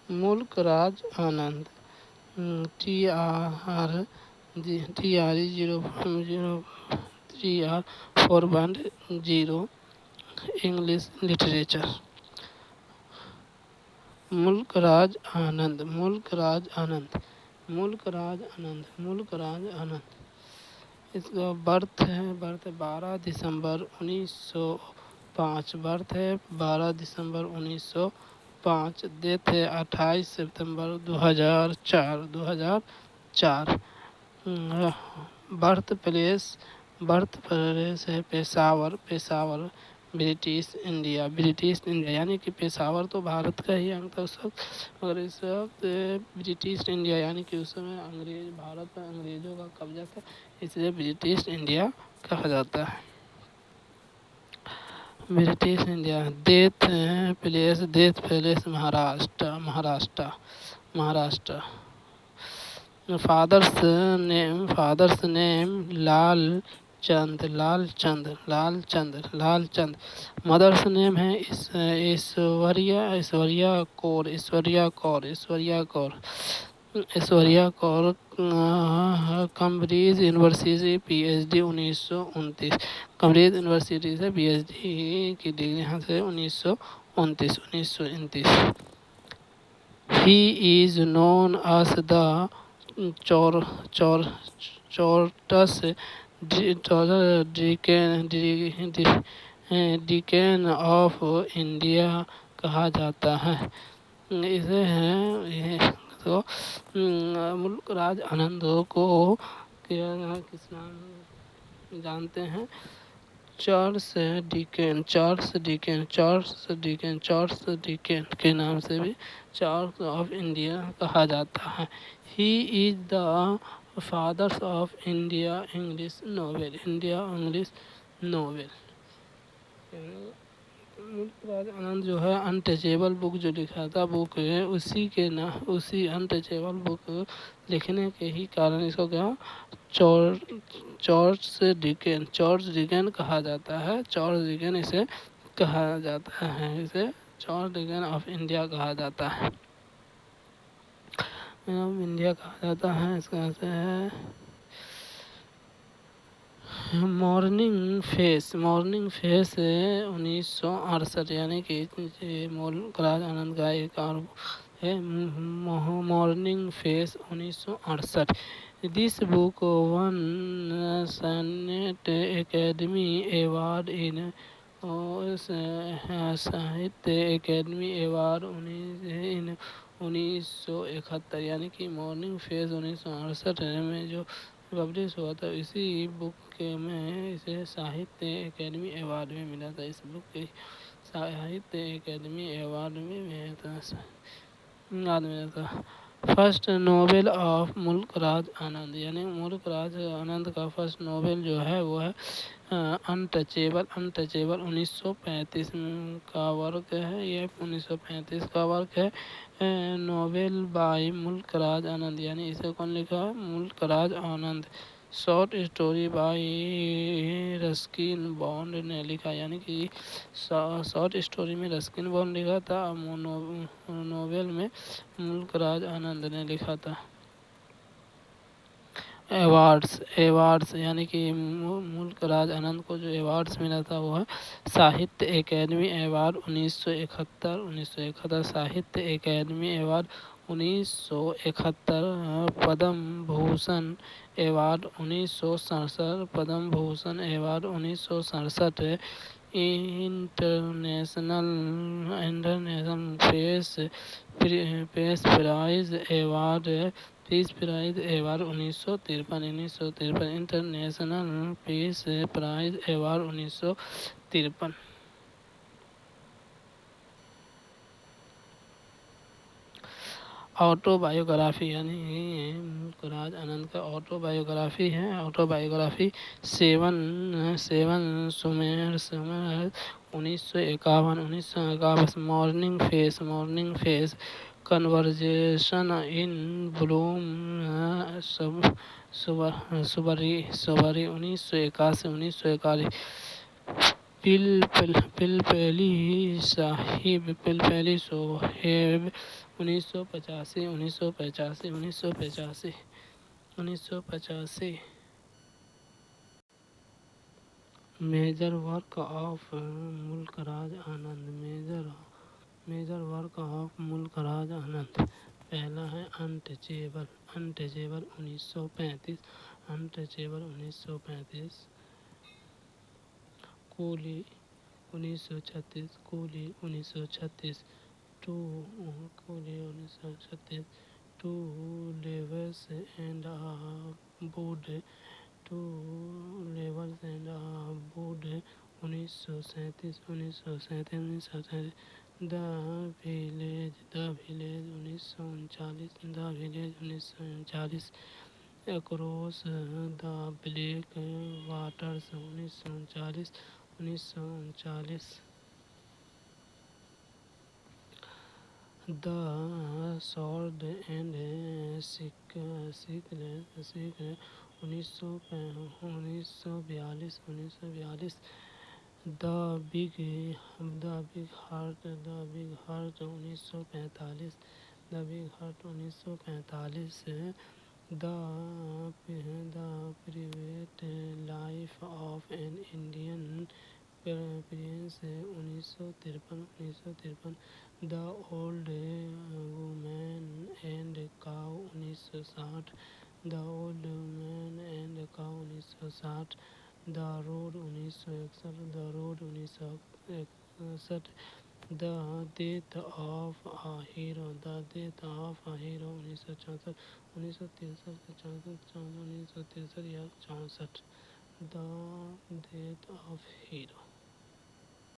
मुल्क राज आनंद TR 410 English literature. मुल्क राज आनंद, मुल्क राज आनंद, मुल्क राज आनंद, मुल्क राज आनंद। इसका बर्थ है 12 दिसंबर 1905, बर्थ है 12 दिसंबर 1905, डेथ है 28 सितंबर 2004। बर्थ प्लेस है पेशावर ब्रिटिश इंडिया, यानी कि पेशावर तो भारत का ही अंग था उस वक्त, मगर इस वक्त ब्रिटिश इंडिया यानी कि उस समय भारत पर अंग्रेजों का कब्जा था, इसलिए ब्रिटिश इंडिया कहा जाता है। British India. Death place Maharashtra. Father's name Lal Chand. Mother's name है Aishwarya Kaur. Cambridge University PhD 1929, Cambridge University से PhD की डिग्री यहाँ से 1929। He is known as the Chortus Deacon of India कहा जाता है। इसे है तो मुल्क राज आनंद को किस नाम जानते हैं? चार्ल्स डिकेन के नाम से भी चार्ल्स ऑफ इंडिया कहा जाता है। He is the father of English novel. मुल्क राज आनंद जो है अनटचेबल बुक जो लिखा था बुक है, उसी अनटचेबल बुक लिखने के ही कारण इसको क्या चार्ल्स डिकेन कहा जाता है। चार्ल्स डिकेन इसे कहा जाता है, इसे चार्ल्स डिकेन ऑफ इंडिया कहा जाता है। इंडिया कहा जाता है। इसका अर्थ है मॉर्निंग फेस 1968, यानी कि मुल्क राज आनंद का एक और है morning face 1968। This book one academy award in साहित्य अकेडमी अवार्ड 1971, यानी कि मॉर्निंग फेस 1968 में जो पब्लिश हुआ था, इसी बुक में इसे साहित्य अकेडमी अवार्ड में मिला था। इस बुक के साहित्य अकेडमी अवार्ड में मिला था। फर्स्ट नोवेल ऑफ मुल्क राज आनंद, यानी मुल्क राज आनंद का फर्स्ट नोवेल जो है वो है अनटचेबल 1935 का वर्क है। ये 1935 का वर्क है। नोवेल बाय मुल्क राज आनंद, यानी इसे कौन लिखा है? Mulk Raj Anand. Short story by Ruskin Bond ने लिखा, यानी कि शॉर्ट स्टोरी में रस्किन बॉन्ड लिखा था, नोवेल में मुल्क राज आनंद ने लिखा था। एवार्ड्स, यानी कि मुल्क राज आनंद को जो एवार्ड्स मिला था वो है साहित्य academy award 1971, Sahitya academy award 1971, Padma Bhushan award 1967, Padma Bhushan award 1967, international peace prize award 1953, international peace prize award 1953। Autobiography, यानी मुल्क राज आनंद का ऑटोबायोग्राफी है। Autobiography 7 summers 1951। Morning face conversation in Bloomsbury 1981। Pilpali Sahab Pilpali Sahab 1985 major work of Mulk Raj Anand major work of Mulk Raj Anand پہلا ہے untouchable 1935 Coolie 1936 two levels and a bud 1937 the village 1939 across the black waters 1939 the sword and secret 1942 the big heart 1945 the private life of an Indian prince 1953 the old woman and cow 1960 the road 1961 the death of a hero 1963 یا 64 دا death of hero